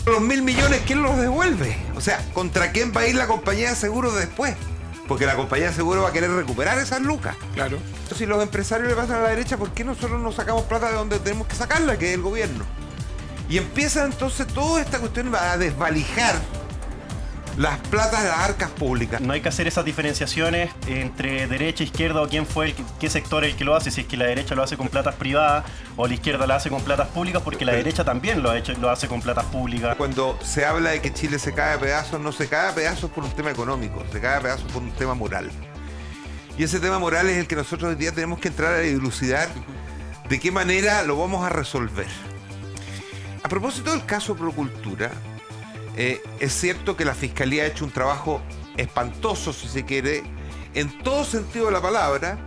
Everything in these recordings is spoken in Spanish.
Los 1.000 millones, ¿quién los devuelve? O sea, ¿contra quién va a ir la compañía de seguros después? Porque la compañía de seguros va a querer recuperar esas lucas. Claro. Entonces, si los empresarios le pasan a la derecha, ¿por qué nosotros no sacamos plata de donde tenemos que sacarla, que es el gobierno? Y empieza entonces toda esta cuestión a desvalijar las platas de las arcas públicas. No hay que hacer esas diferenciaciones entre derecha, izquierda o qué sector es el que lo hace, si es que la derecha lo hace con platas privadas o la izquierda lo hace con platas públicas, porque la derecha también lo hace con platas públicas. Cuando se habla de que Chile se cae a pedazos, no se cae a pedazos por un tema económico, se cae a pedazos por un tema moral. Y ese tema moral es el que nosotros hoy día tenemos que entrar a dilucidar de qué manera lo vamos a resolver. A propósito del caso Procultura, es cierto que la Fiscalía ha hecho un trabajo espantoso, si se quiere, en todo sentido de la palabra,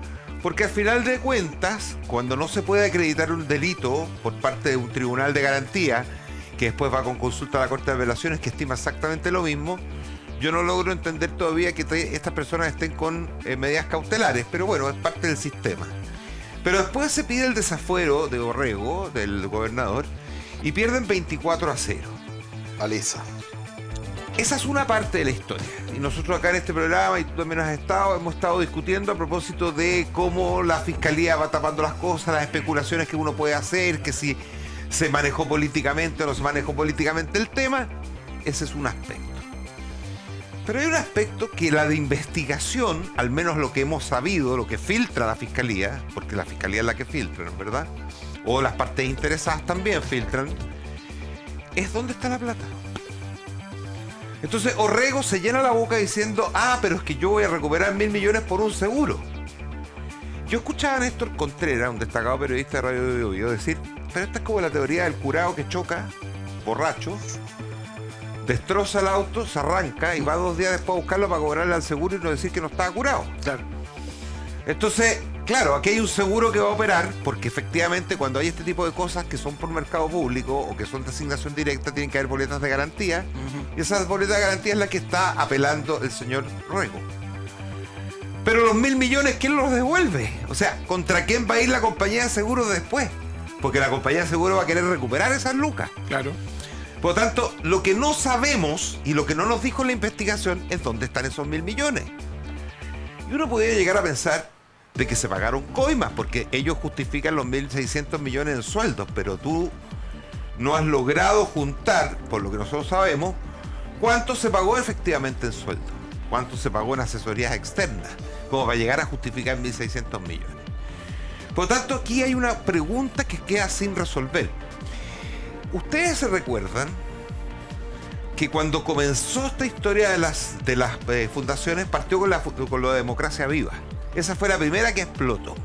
porque al final de cuentas, cuando no se puede acreditar un delito por parte de un tribunal de garantía, que después va con consulta a la Corte de Apelaciones, que estima exactamente lo mismo, yo no logro entender todavía que estas personas estén con medidas cautelares, pero bueno, es parte del sistema. Pero después se pide el desafuero de Orrego, del gobernador, y pierden 24-0. Alisa. Esa es una parte de la historia. Y nosotros acá en este programa, y tú también has estado, hemos estado discutiendo a propósito de cómo la Fiscalía va tapando las cosas, las especulaciones que uno puede hacer, que si se manejó políticamente o no se manejó políticamente el tema. Ese es un aspecto. Pero hay un aspecto que la de investigación, al menos lo que hemos sabido, lo que filtra la Fiscalía, porque la Fiscalía es la que filtra, ¿no es verdad? O las partes interesadas también filtran, es dónde está la plata. Entonces Orrego se llena la boca diciendo, pero es que yo voy a recuperar 1.000 millones por un seguro. Yo escuchaba a Néstor Contreras, un destacado periodista de Radio Bio Bio, decir, pero esta es como la teoría del curado que choca, borracho, destroza el auto, se arranca y va 2 días después a buscarlo para cobrarle al seguro y no decir que no estaba curado. Claro. Entonces, claro, aquí hay un seguro que va a operar, porque efectivamente cuando hay este tipo de cosas que son por mercado público o que son de asignación directa, tienen que haber boletas de garantía, y esas boletas de garantía es la que está apelando el señor Orrego. Pero los 1.000 millones, ¿quién los devuelve? O sea, ¿contra quién va a ir la compañía de seguros después? Porque la compañía de seguros va a querer recuperar esas lucas. Claro. Por lo tanto, lo que no sabemos y lo que no nos dijo la investigación es dónde están esos 1.000 millones. Y uno podría llegar a pensar de que se pagaron coimas, porque ellos justifican los 1.600 millones en sueldos, pero tú no has logrado juntar, por lo que nosotros sabemos, cuánto se pagó efectivamente en sueldos, cuánto se pagó en asesorías externas, como para llegar a justificar 1.600 millones. Por lo tanto, aquí hay una pregunta que queda sin resolver. ¿Ustedes se recuerdan que cuando comenzó esta historia de las fundaciones partió con la democracia viva? Esa fue la primera que explotó.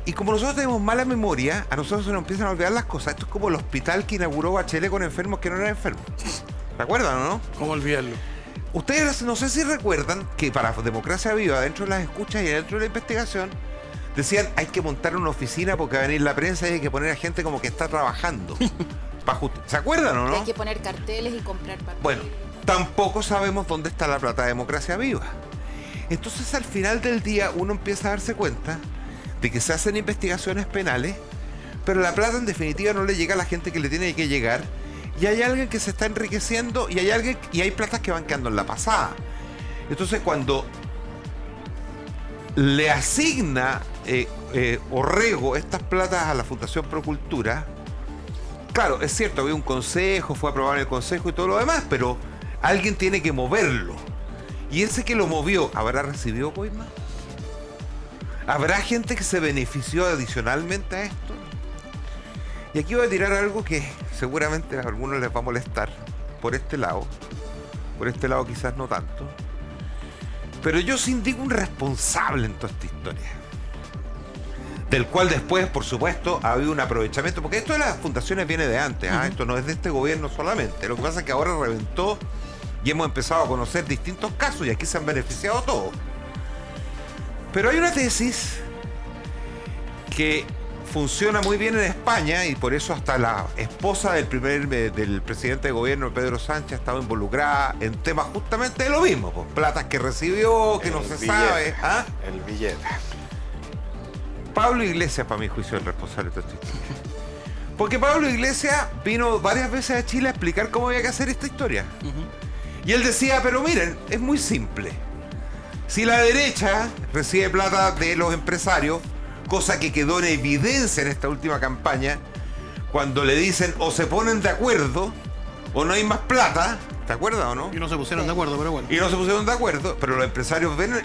Y como nosotros tenemos mala memoria, a nosotros se nos empiezan a olvidar las cosas. Esto es como el hospital que inauguró Bachelet con enfermos que no eran enfermos. ¿Se acuerdan o no? ¿Cómo olvidarlo? Ustedes no sé si recuerdan que para Democracia Viva, dentro de las escuchas y dentro de la investigación, decían hay que montar una oficina porque va a venir la prensa y hay que poner a gente como que está trabajando. ¿Se acuerdan o no? Hay que poner carteles y comprar papel. Bueno, tampoco sabemos dónde está la plata de Democracia Viva. Entonces al final del día uno empieza a darse cuenta de que se hacen investigaciones penales, pero la plata en definitiva no le llega a la gente que le tiene que llegar, y hay alguien que se está enriqueciendo y hay platas que van quedando en la pasada. Entonces cuando le asigna Orrego estas platas a la Fundación Procultura, claro, es cierto, había un consejo, fue aprobado en el consejo y todo lo demás, pero alguien tiene que moverlo. Y ese que lo movió, ¿habrá recibido coima? ¿Habrá gente que se benefició adicionalmente a esto? Y aquí voy a tirar algo que seguramente a algunos les va a molestar por este lado quizás no tanto, pero yo sí indico un responsable en toda esta historia, del cual después, por supuesto, ha habido un aprovechamiento, porque esto de las fundaciones viene de antes, esto no es de este gobierno solamente, lo que pasa es que ahora reventó y hemos empezado a conocer distintos casos y aquí se han beneficiado todos. Pero hay una tesis que funciona muy bien en España y por eso hasta la esposa del presidente de gobierno, Pedro Sánchez, ha estado involucrada en temas justamente de lo mismo, pues, platas que recibió, que no se sabe. El billete. Pablo Iglesias, para mi juicio, es el responsable de todo esto. Porque Pablo Iglesias vino varias veces a Chile a explicar cómo había que hacer esta historia. Y él decía, pero miren, es muy simple. Si la derecha recibe plata de los empresarios, cosa que quedó en evidencia en esta última campaña, cuando le dicen o se ponen de acuerdo o no hay más plata, ¿te acuerdas o no? Y no se pusieron de acuerdo, pero bueno. Y no se pusieron de acuerdo, pero los empresarios ven...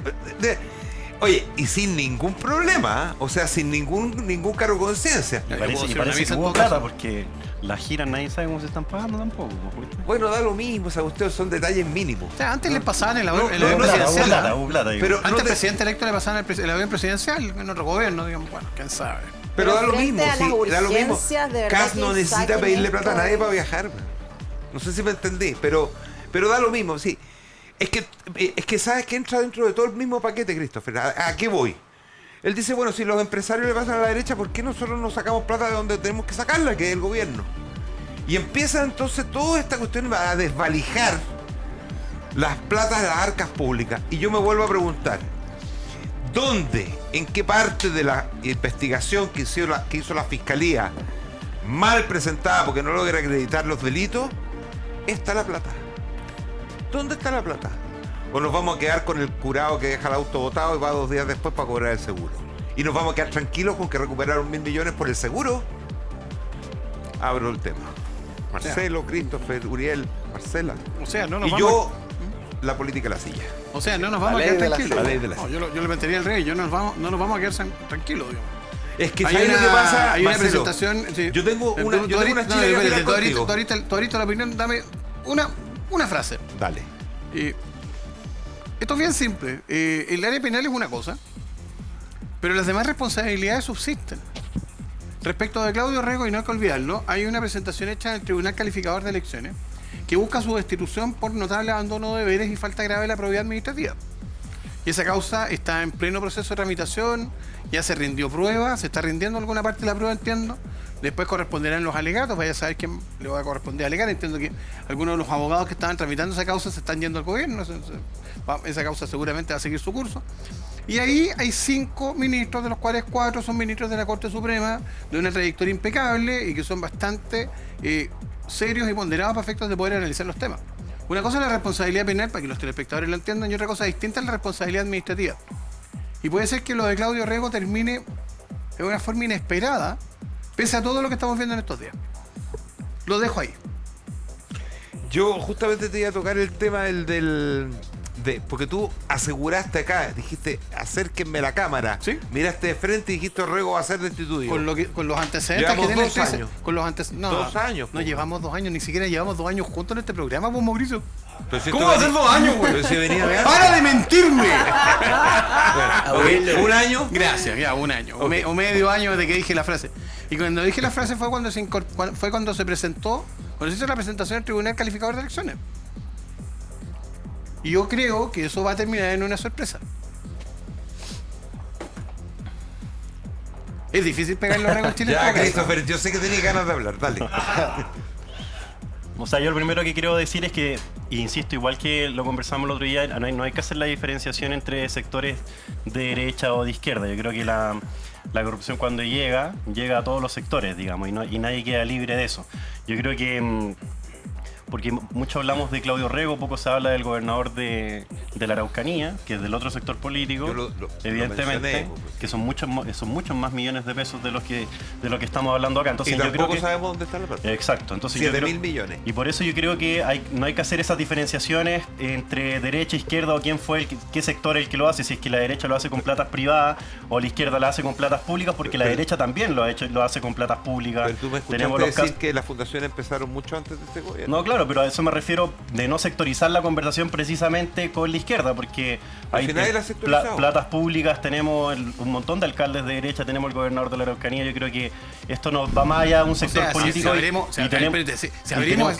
Oye, y sin ningún problema, ¿eh? O sea, sin ningún cargo de conciencia. Y parece que hubo plata, porque las giras nadie sabe cómo se están pagando tampoco. Bueno, da lo mismo, o sea, ustedes son detalles mínimos. O sea, antes le pasaban el avión no, presidencial. Hubo plata. Pero Antes el presidente electo le pasaban el avión presidencial en otro gobierno, digamos, bueno, quién sabe. Pero da lo frente mismo, a sí, las da lo mismo. urgencias, de verdad Kass que no necesita saquen pedirle esto plata a nadie para viajar. No sé si me entendí, pero da lo mismo, sí. Es que sabes que entra dentro de todo el mismo paquete, Christopher. ¿A qué voy? Él dice, bueno, si los empresarios le pasan a la derecha, ¿por qué nosotros no sacamos plata de donde tenemos que sacarla, que es el gobierno? Y empieza entonces toda esta cuestión a desvalijar las platas de las arcas públicas. Y yo me vuelvo a preguntar, ¿dónde, en qué parte de la investigación que hizo la Fiscalía, mal presentada porque no logra acreditar los delitos, está la plata? ¿Dónde está la plata? ¿O nos vamos a quedar con el curado que deja el auto botado y va 2 días después para cobrar el seguro? ¿Y nos vamos a quedar tranquilos con que recuperaron 1.000 millones por el seguro? Abro el tema. Marcelo, Christopher, Uriel, Marcela. O sea, no nos y vamos yo, la política la silla. O sea, no nos vamos a ley quedar de la tranquilos. la ley de la No, yo le metería el rey, no nos vamos a quedar tranquilos, digamos. Es que Hay ¿sabes lo que pasa, hay una Marcelo? presentación. Sí. Yo tengo una chile de final contigo. Tú ahorita la opinión, dame una frase. Dale. Esto es bien simple. El área penal es una cosa, pero las demás responsabilidades subsisten. Respecto de Claudio Rego, y no hay que olvidarlo, hay una presentación hecha en el Tribunal Calificador de Elecciones que busca su destitución por notable abandono de deberes y falta grave de la probidad administrativa. Y esa causa está en pleno proceso de tramitación, ya se rindió prueba, se está rindiendo alguna parte de la prueba, entiendo. Después corresponderán los alegatos, vaya a saber quién le va a corresponder alegar. Entiendo que algunos de los abogados que estaban tramitando esa causa se están yendo al gobierno, esa causa seguramente va a seguir su curso. Y ahí hay 5 ministros, de los cuales 4 son ministros de la Corte Suprema, de una trayectoria impecable y que son bastante serios y ponderados para efectos de poder analizar los temas. Una cosa es la responsabilidad penal, para que los telespectadores lo entiendan, y otra cosa distinta es la responsabilidad administrativa. Y puede ser que lo de Claudio Rego termine de una forma inesperada, pese a todo lo que estamos viendo en estos días. Lo dejo ahí. Yo justamente te iba a tocar el tema porque tú aseguraste acá, dijiste, acérquenme la cámara. ¿Sí? Miraste de frente y dijiste, Rego va a ser destituido. Con los antecedentes Llevamos que tiene 2 años. Con los no, 2 años. No llevamos 2 años, ni siquiera llevamos 2 años juntos en este programa, pues, Mauricio. ¿Cómo va a ser 2 años, güey? Si venía de antes. ¡Para de mentirme! ¿Un año? Gracias, ya, 1 año. Okay. O medio año desde que dije la frase. Y cuando dije la frase fue cuando se presentó, cuando se hizo la presentación del Tribunal Calificador de Elecciones. Y yo creo que eso va a terminar en una sorpresa. Es difícil pegarle los Rego en Chile. Ya, Christopher, yo sé que tenías ganas de hablar, dale. O sea, yo lo primero que quiero decir es que, insisto, igual que lo conversamos el otro día, no hay que hacer la diferenciación entre sectores de derecha o de izquierda. Yo creo que la corrupción cuando llega a todos los sectores, digamos, y nadie queda libre de eso. Yo creo que... porque mucho hablamos de Claudio Rego, poco se habla del gobernador de la Araucanía, que es del otro sector político, evidentemente, que son muchos más millones de pesos de lo que estamos hablando acá. Entonces, y yo tampoco creo que sabemos dónde está la plata. Exacto. Entonces 7.000 millones. Y por eso yo creo que no hay que hacer esas diferenciaciones entre derecha, izquierda, o qué sector es el que lo hace, si es que la derecha lo hace con platas privadas o la izquierda la hace con platas públicas, porque la derecha también lo hace con platas públicas. Pero tú me escuchaste decir que las fundaciones empezaron mucho antes de este gobierno. No, claro, pero a eso me refiero de no sectorizar la conversación precisamente con la izquierda, porque hay platas públicas, tenemos un montón de alcaldes de derecha, tenemos el gobernador de la Araucanía. Yo creo que esto nos va más allá de un sector político. Si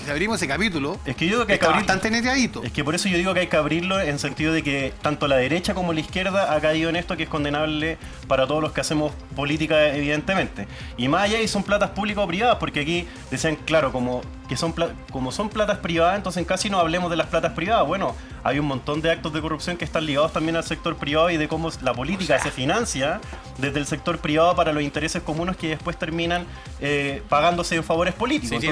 abrimos ese capítulo, es que yo digo que está bastante neteadito. Es que por eso yo digo que hay que abrirlo en sentido de que tanto la derecha como la izquierda ha caído en esto, que es condenable para todos los que hacemos política, evidentemente. Y más allá, y son platas públicas o privadas, porque aquí decían, claro, como que como son platas privadas, entonces casi no hablemos de las platas privadas. Bueno, hay un montón de actos de corrupción que están ligados también al sector privado y de cómo la política se financia desde el sector privado para los intereses comunes que después terminan pagándose en favores políticos. Sí,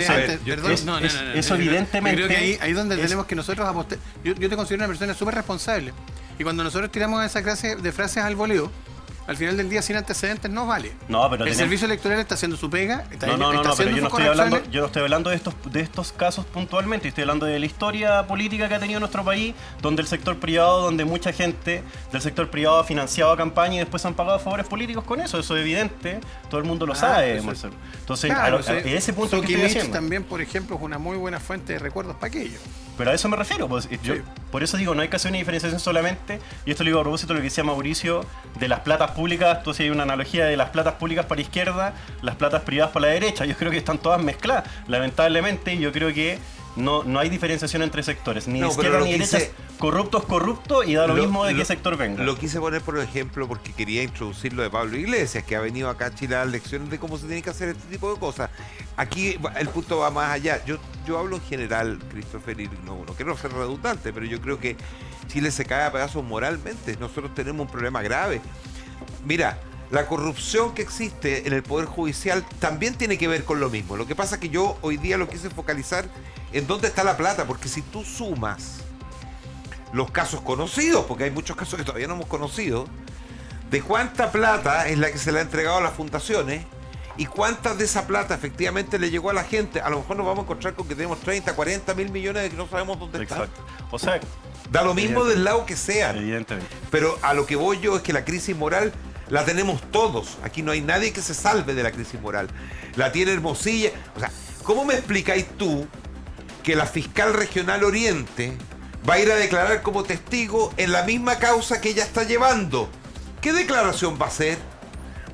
entonces, eso evidentemente... Yo creo que ahí es donde tenemos que nosotros apostar. Yo te considero una persona súper responsable. Y cuando nosotros tiramos esa clase de frases al voleo, al final del día sin antecedentes no vale. No, pero el servicio electoral está haciendo su pega, está pero haciendo yo no sus estoy hablando de estos casos puntualmente, estoy hablando de la historia política que ha tenido nuestro país, donde el sector privado, donde mucha gente del sector privado ha financiado campañas y después han pagado favores políticos con eso es evidente, todo el mundo lo sabe, Marcelo. Entonces, claro, ese punto que estoy Sokimich haciendo también, por ejemplo, es una muy buena fuente de recuerdos para aquello. Pero a eso me refiero, pues, por eso digo, no hay que hacer una diferenciación solamente, y esto lo digo a propósito de lo que decía Mauricio, de las platas públicas. Entonces hay una analogía de las platas públicas para la izquierda, las platas privadas para la derecha. Yo creo que están todas mezcladas, lamentablemente. Yo creo que no hay diferenciación entre sectores, ni de izquierda ni de derecha. Corrupto es corrupto y da lo mismo de qué sector venga. Lo quise poner por ejemplo porque quería introducir lo de Pablo Iglesias, que ha venido acá a Chile a dar lecciones de cómo se tiene que hacer este tipo de cosas. Aquí el punto va más allá. Yo hablo en general, Christopher, y no quiero ser redundante, pero yo creo que Chile se cae a pedazos moralmente. Nosotros tenemos un problema grave. Mira, la corrupción que existe en el Poder Judicial también tiene que ver con lo mismo. Lo que pasa es que yo hoy día lo quise focalizar en dónde está la plata, porque si tú sumas los casos conocidos, porque hay muchos casos que todavía no hemos conocido, de cuánta plata es la que se le ha entregado a las fundaciones y cuánta de esa plata efectivamente le llegó a la gente, a lo mejor nos vamos a encontrar con que tenemos 30, 40 mil millones de que no sabemos dónde están. O sea, da lo mismo del lado que sean. Evidentemente. Pero a lo que voy yo es que la crisis moral la tenemos todos. Aquí no hay nadie que se salve de la crisis moral. La tiene Hermosilla. O sea, ¿cómo me explicáis tú que la fiscal regional Oriente va a ir a declarar como testigo en la misma causa que ella está llevando? ¿Qué declaración va a hacer?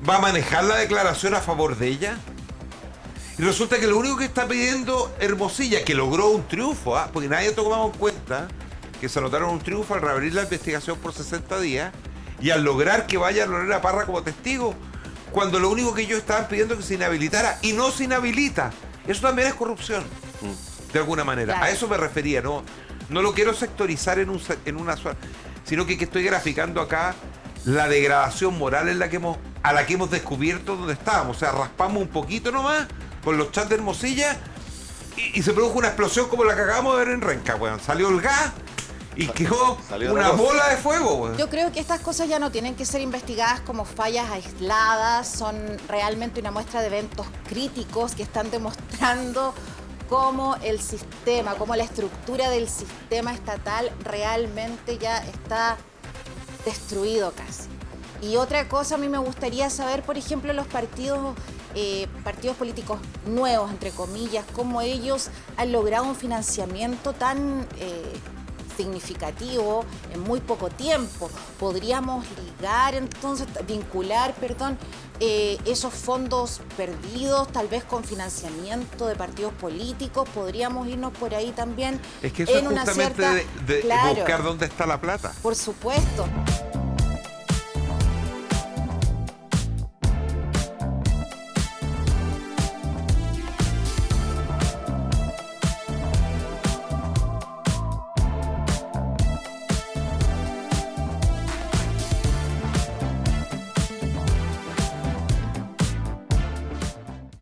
¿Va a manejar la declaración a favor de ella? Y resulta que lo único que está pidiendo Hermosilla, que logró un triunfo, porque nadie tomaba en cuenta que se anotaron un triunfo al reabrir la investigación por 60 días y al lograr que vaya Lorena Parra como testigo, cuando lo único que ellos estaban pidiendo es que se inhabilitara, y no se inhabilita. Eso también es corrupción, de alguna manera. Claro. A eso me refería, no lo quiero sectorizar en una sola, sino que estoy graficando acá la degradación moral a la que hemos descubierto donde estábamos. O sea, raspamos un poquito nomás con los chats de Hermosilla y se produjo una explosión como la que acabamos de ver en Renca, weón. Salió el gas y quedó una bola de fuego, weón. Yo creo que estas cosas ya no tienen que ser investigadas como fallas aisladas, son realmente una muestra de eventos críticos que están demostrando cómo el sistema, cómo la estructura del sistema estatal realmente ya está destruido casi. Y otra cosa, a mí me gustaría saber, por ejemplo, los partidos políticos nuevos, entre comillas, cómo ellos han logrado un financiamiento tan significativo en muy poco tiempo. Podríamos vincular, esos fondos perdidos, tal vez con financiamiento de partidos políticos. Podríamos irnos por ahí también. Es que eso es justamente de buscar dónde está la plata. Por supuesto.